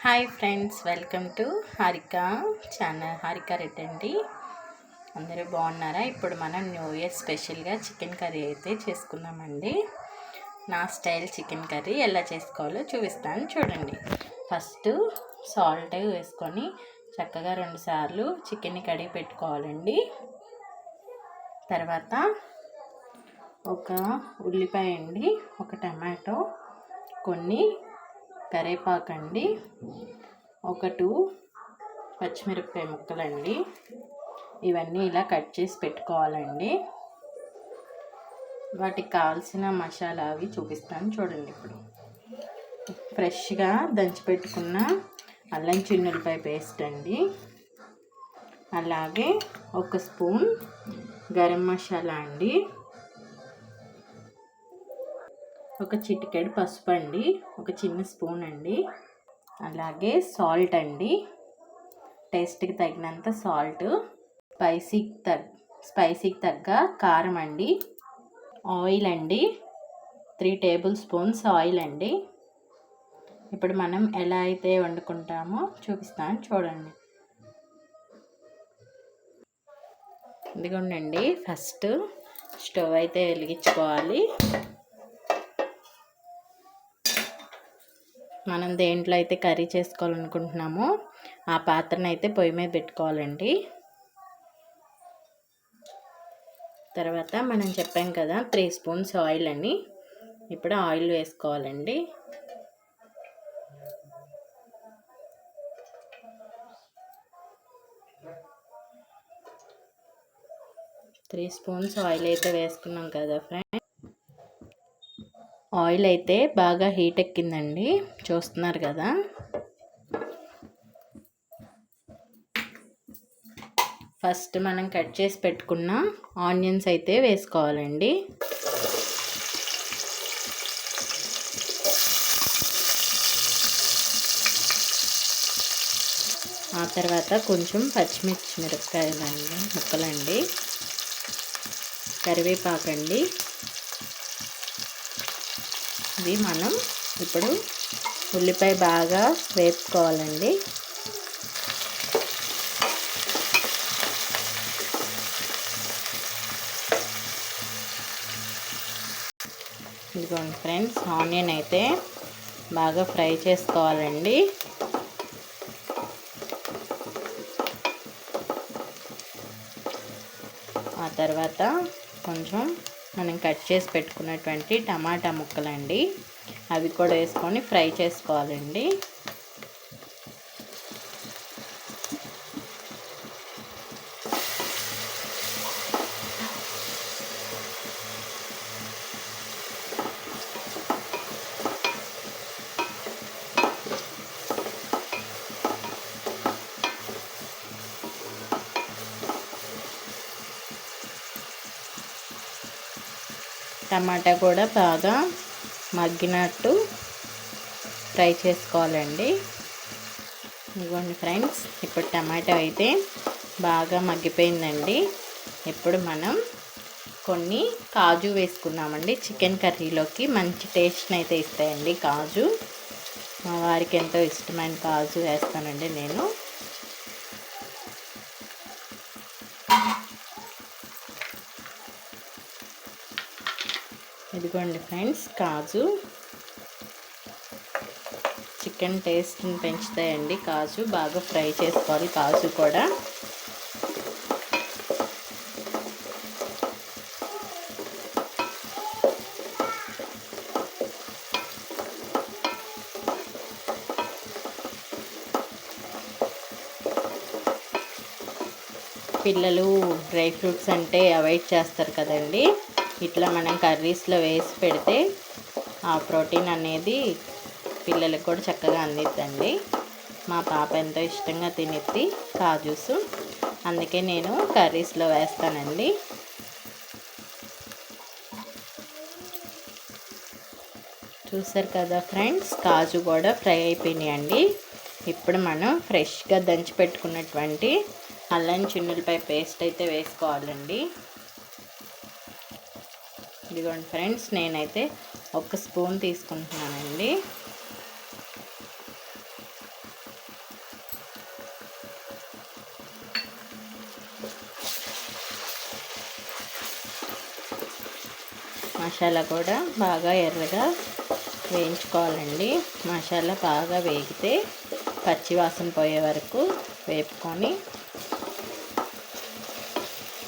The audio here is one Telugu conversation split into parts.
Hi friends, welcome to Harika channel. Harika Reddy అండి. అందరూ బాగున్నారా? ఇప్పుడు మనం న్యూ ఇయర్ స్పెషల్గా చికెన్ కర్రీ అయితే చేసుకుందామండి. నా స్టైల్ చికెన్ కర్రీ ఎలా చేసుకోవాలో చూపిస్తాను చూడండి. ఫస్ట్ సాల్ట్ వేసుకొని చక్కగా 2 సార్లు చికెన్ని కడిగి పెట్టుకోవాలండి. తర్వాత ఒక ఉల్లిపాయ అండి, ఒక టమాటో, కొన్ని కరివేపాకండి, ఒక 2 పచ్చిమిరపకాయ ముక్కలండి. ఇవన్నీ ఇలా కట్ చేసి పెట్టుకోవాలండి. వాటికి కావాల్సిన మసాలా అవి చూపిస్తాను చూడండి. ఇప్పుడు ఫ్రెష్గా దంచి పెట్టుకున్న అల్లం చిన్నులపై పేస్ట్ అండి, అలాగే 1 స్పూన్ గరం మసాలా అండి, ఒక చిటికెడు పసుపు అండి, ఒక చిన్న స్పూన్ అండి, అలాగే సాల్ట్ అండి, టేస్ట్కి తగినంత సాల్ట్, స్పైసీకి తగ్గ కారం అండి, ఆయిల్ అండి, 3 టేబుల్ స్పూన్స్ ఆయిల్ అండి. ఇప్పుడు మనం ఎలా అయితే వండుకుంటామో చూపిస్తాను చూడండి. ఇదిగోండి, ఫస్ట్ స్టవ్ అయితే వెలిగించుకోవాలి. మనం దేంట్లో అయితే కర్రీ చేసుకోవాలనుకుంటున్నామో ఆ పాత్రను అయితే పొయ్యి మీద పెట్టుకోవాలండి. తర్వాత మనం చెప్పాం కదా 3 స్పూన్స్ ఆయిల్ అని, ఇప్పుడు ఆయిల్ వేసుకోవాలండి. త్రీ స్పూన్స్ ఆయిల్ అయితే వేసుకున్నాం కదా ఫ్రెండ్స్. ఆయిల్ అయితే బాగా హీట్ ఎక్కిందండి, చూస్తున్నారు కదా. ఫస్ట్ మనం కట్ చేసి పెట్టుకున్న ఆనియన్స్ అయితే వేసుకోవాలండి. ఆ తర్వాత కొంచెం మిరపకాయలండి ముక్కలండి, కరివేపాకండి. ఇది మనం ఇప్పుడు ఉల్లిపాయ బాగా వేపుకోవాలండి. ఇదిగోండి ఫ్రెండ్స్, ఆనియన్ అయితే బాగా ఫ్రై చేసుకోవాలండి. ఆ తర్వాత కొంచెం మనం కట్ చేసి పెట్టుకున్నటువంటి టమాటా ముక్కలండి, అవి కూడా వేసుకొని ఫ్రై చేసుకోవాలండి. టమాటా కూడా బాగా మగ్గినట్టు ఫ్రై చేసుకోవాలండి. ఇదిగోండి ఫ్రెండ్స్, ఇప్పుడు టమాటా అయితే బాగా మగ్గిపోయిందండి. ఇప్పుడు మనం కొన్ని కాజు వేసుకున్నామండి. చికెన్ కర్రీలోకి మంచి టేస్ట్ని అయితే ఇస్తాయండి కాజు. మా వారికి ఎంతో ఇష్టమైన కాజు వేస్తానండి నేను. ఇదిగోండి ఫ్రెండ్స్, కాజు చికెన్ టేస్ట్ని పెంచుతాయండి. కాజు బాగా ఫ్రై చేసుకోవాలి. కాజు కూడా పిల్లలు డ్రై ఫ్రూట్స్ అంటే అవాయిడ్ చేస్తారు కదండి. ఇట్లా మనం కర్రీస్లో వేసి పెడితే ఆ ప్రోటీన్ అనేది పిల్లలకు కూడా చక్కగా అందిద్దండి. మా పాప ఎంతో ఇష్టంగా తినేది కాజూస్, అందుకే నేను కర్రీస్లో వేస్తానండి. చూసారు కదా ఫ్రెండ్స్, కాజు కూడా ఫ్రై అయిపోయినాయండి. ఇప్పుడు మనం ఫ్రెష్గా దంచి పెట్టుకున్నటువంటి అల్లం చిన్నులపై పేస్ట్ అయితే వేసుకోవాలండి. ఇదిగోండి ఫ్రెండ్స్, నేనైతే 1 స్పూన్ తీసుకుంటున్నానండి. మసాలా కూడా బాగా ఎర్రగా వేయించుకోవాలండి. మసాలా బాగా వేగితే పచ్చి వాసన పోయే వరకు వేపుకొని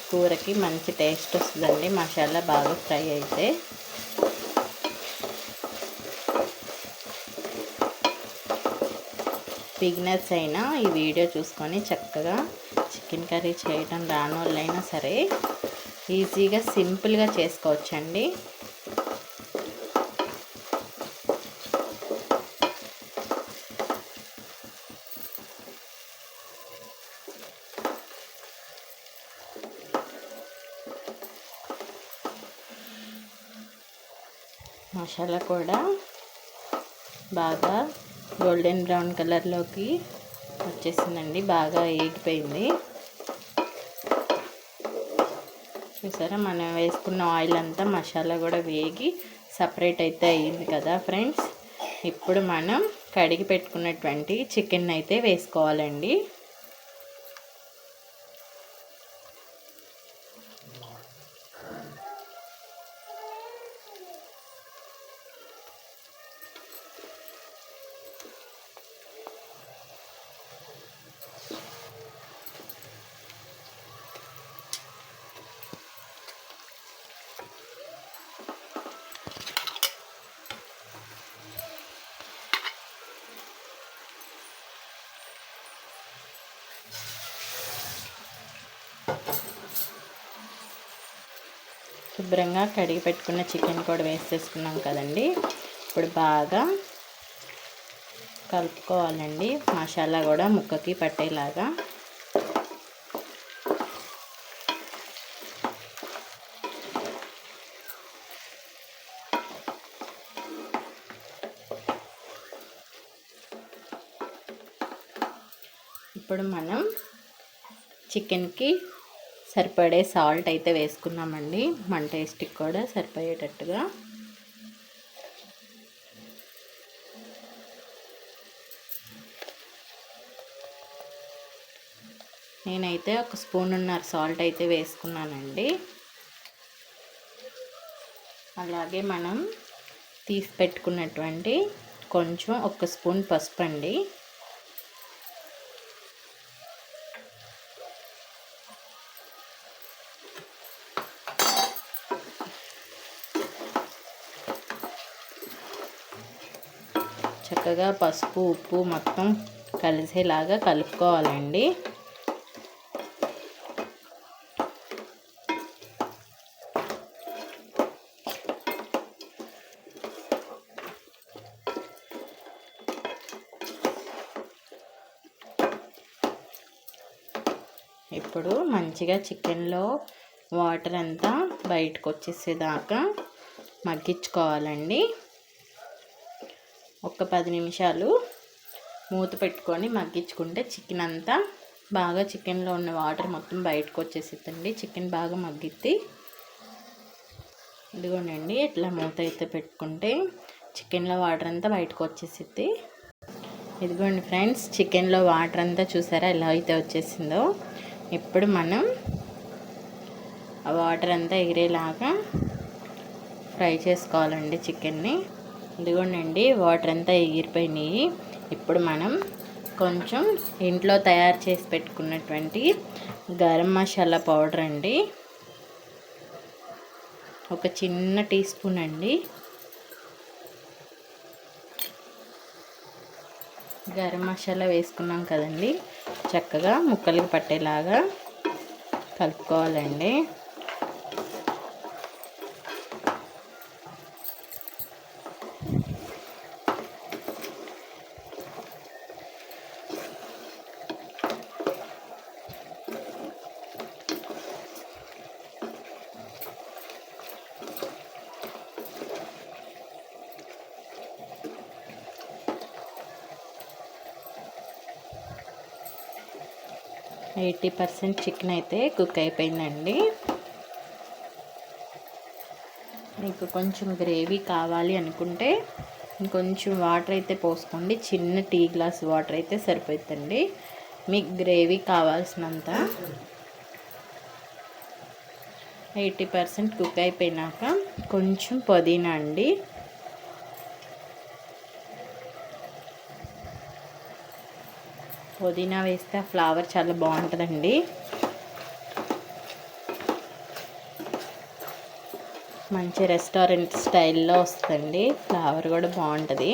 కూరకి మంచి టేస్ట్ వస్తుందండి మసాలా బాగా ఫ్రై అయితే. బిగినర్స్ అయినా ఈ వీడియో చూసుకొని చక్కగా చికెన్ కర్రీ చేయడం రాని వాళ్ళైనా సరే ఈజీగా సింపుల్గా చేసుకోవచ్చండి. మసాలా కూడా బాగా గోల్డెన్ బ్రౌన్ కలర్లోకి వచ్చేసిందండి, బాగా ఏగిపోయింది. చూసారా, మనం వేసుకున్న ఆయిల్ అంతా మసాలా కూడా వేగి సపరేట్ అయితే అయ్యింది కదా ఫ్రెండ్స్. ఇప్పుడు మనం కడిగి పెట్టుకున్నటువంటి చికెన్ అయితే వేసుకోవాలండి. శుభ్రంగా కడిగి పెట్టుకున్న చికెన్ కూడా వేసేసుకున్నాం కదండి. ఇప్పుడు బాగా కలుపుకోవాలండి, మసాలా కూడా ముక్కకి పట్టేలాగా. ఇప్పుడు మనం చికెన్కి సరిపడే సాల్ట్ అయితే వేసుకున్నామండి, మన టేస్ట్కి కూడా సరిపోయేటట్టుగా. నేనైతే 1 స్పూన్నర సాల్ట్ అయితే వేసుకున్నానండి. అలాగే మనం తీసి పెట్టుకున్నటువంటి కొంచెం 1 స్పూన్ పసుపు అండి. చక్కగా పసుపు ఉప్పు మొత్తం కలిసేలాగా కలుపుకోవాలండి. ఇప్పుడు మంచిగా చికెన్లో వాటర్ అంతా బయటకు వచ్చేసేదాకా మగ్గించుకోవాలండి. ఒక 10 నిమిషాలు మూత పెట్టుకొని మగ్గించుకుంటే చికెన్ అంతా బాగా, చికెన్లో ఉన్న వాటర్ మొత్తం బయటకు వచ్చేసిద్దండి. చికెన్ బాగా మగ్గిద్ది. ఇదిగోనండి, ఇట్లా మూత అయితే పెట్టుకుంటే చికెన్లో వాటర్ అంతా బయటకు వచ్చేసిద్ది. ఇదిగోండి ఫ్రెండ్స్, చికెన్లో వాటర్ అంతా చూసారా ఎలా అయితే వచ్చేసిందో. ఇప్పుడు మనం ఆ వాటర్ అంతా ఎగిరేలాగా ఫ్రై చేసుకోవాలండి చికెన్ని. ఇదిగోండి, వాటర్ అంతా ఎగిరిపోయినాయి. ఇప్పుడు మనం కొంచెం ఇంట్లో తయారు చేసి పెట్టుకున్నటువంటి గరం మసాలా పౌడర్ అండి, ఒక చిన్న టీ స్పూన్ అండి. గరం మసాలా వేసుకున్నాం కదండి, చక్కగా ముక్కలకి పట్టేలాగా కలుపుకోవాలండి. 80% చికెన్ అయితే కుక్ అయిపోయిందండి. మీకు కొంచెం గ్రేవీ కావాలి అనుకుంటే ఇంకొంచెం వాటర్ అయితే పోసుకోండి. చిన్న టీ గ్లాస్ వాటర్ అయితే సరిపోతుందండి మీకు గ్రేవీ కావాల్సినంత. 80% కుక్ అయిపోయినాక కొంచెం పుదీనా అండి. పుదీనా వేస్తే ఆ ఫ్లేవర్ చాలా బాగుంటుందండి. మంచి రెస్టారెంట్ స్టైల్లో వస్తుందండి. ఫ్లేవర్ కూడా బాగుంటుంది.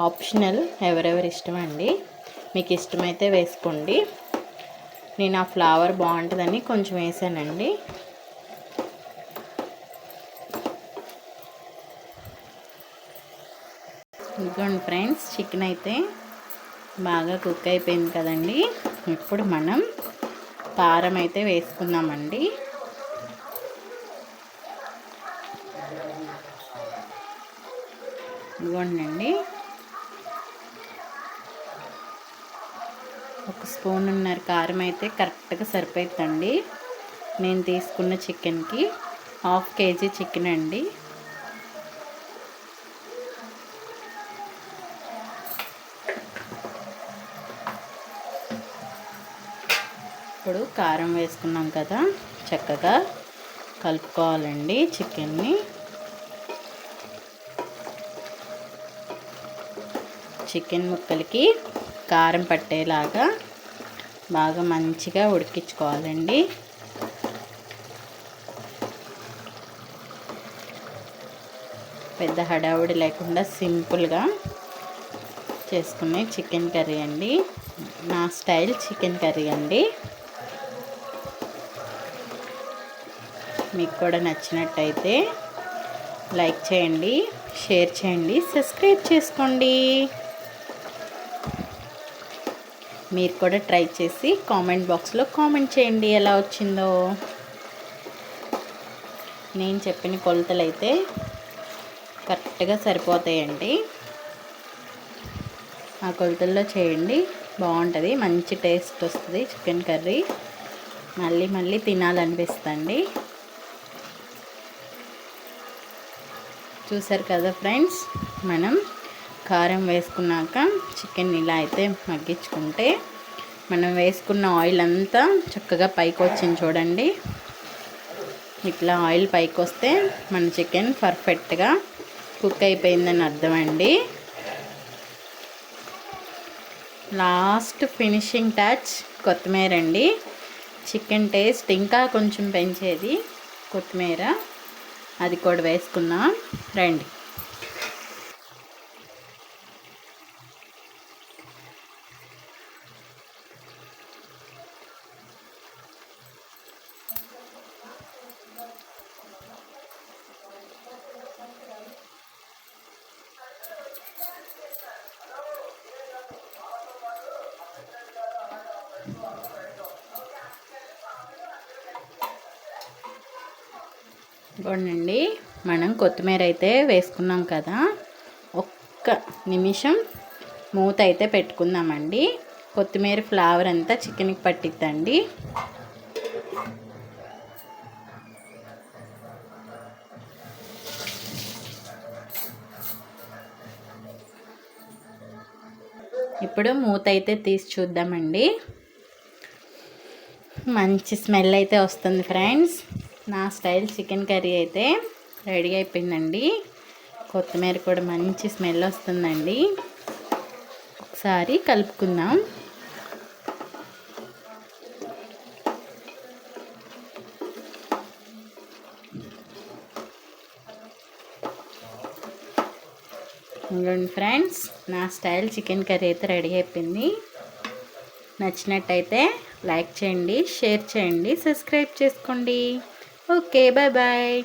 ఆప్షనల్, ఎవరెవరి ఇష్టం అండి. మీకు ఇష్టమైతే వేసుకోండి. నేను ఆ ఫ్లేవర్ బాగుంటుందని కొంచెం వేసానండి. ఇదిగోండి ఫ్రెండ్స్, చికెన్ అయితే బాగా కుక్ అయిపోయింది కదండి. ఇప్పుడు మనం కారం అయితే వేసుకుందామండి. ఇదిగోండి, 1 స్పూన్నర కారం అయితే కరెక్ట్గా సరిపోతుందండి. నేను తీసుకున్న చికెన్కి 1/2 కేజీ చికెన్ అండి. ఇప్పుడు కారం వేసుకున్నాం కదా, చక్కగా కలుపుకోవాలండి చికెన్ని. చికెన్ ముక్కలకి కారం పట్టేలాగా బాగా మంచిగా ఉడికించుకోవాలండి. పెద్ద హడావుడి లేకుండా సింపుల్గా చేసుకునే చికెన్ కర్రీ అండి. నా స్టైల్ చికెన్ కర్రీ అండి. మీకు కూడా నచ్చినట్టయితే లైక్ చేయండి, షేర్ చేయండి, సబ్స్క్రైబ్ చేసుకోండి. మీరు కూడా ట్రై చేసి కామెంట్ బాక్స్లో కామెంట్ చేయండి ఎలా వచ్చిందో. నేను చెప్పిన కొలతలు అయితే కరెక్ట్గా సరిపోతాయండి. ఆ కొలతల్లో చేయండి, బాగుంటుంది. మంచి టేస్ట్ వస్తుంది చికెన్ కర్రీ. మళ్ళీ మళ్ళీ తినాలనిపిస్తుంది. చూసారు కదా ఫ్రెండ్స్, మనం కారం వేసుకున్నాక చికెన్ ఇలా అయితే మగ్గించుకుంటే మనం వేసుకున్న ఆయిల్ అంతా చక్కగా పైకి వచ్చింది చూడండి. ఇట్లా ఆయిల్ పైకి వస్తే మన చికెన్ పర్ఫెక్ట్గా కుక్ అయిపోయిందని అర్థం అండి. లాస్ట్ ఫినిషింగ్ టచ్ కొత్తిమీర అండి. చికెన్ టేస్ట్ ఇంకా కొంచెం పెంచేది కొత్తిమీర. అది కూడా వేసుకుందాం రండి. ఇవ్వండి, మనం కొత్తిమీర అయితే వేసుకున్నాం కదా, ఒక్క నిమిషం మూత అయితే పెట్టుకుందామండి. కొత్తిమీర ఫ్లేవర్ అంతా చికెన్కి పట్టిద్దండి. ఇప్పుడు మూత అయితే తీసి చూద్దామండి. మంచి స్మెల్ అయితే వస్తుంది ఫ్రెండ్స్. నా స్టైల్ చికెన్ కర్రీ అయితే రెడీ అయిపోయిందండి. కొత్తిమీర కూడా మంచి స్మెల్ వస్తుందండి. ఒకసారి కలుపుకుందాం. చూడండి ఫ్రెండ్స్, నా స్టైల్ చికెన్ కర్రీ అయితే రెడీ అయిపోయింది. నచ్చినట్టయితే లైక్ చేయండి, షేర్ చేయండి, సబ్స్క్రైబ్ చేసుకోండి. Okay, bye bye.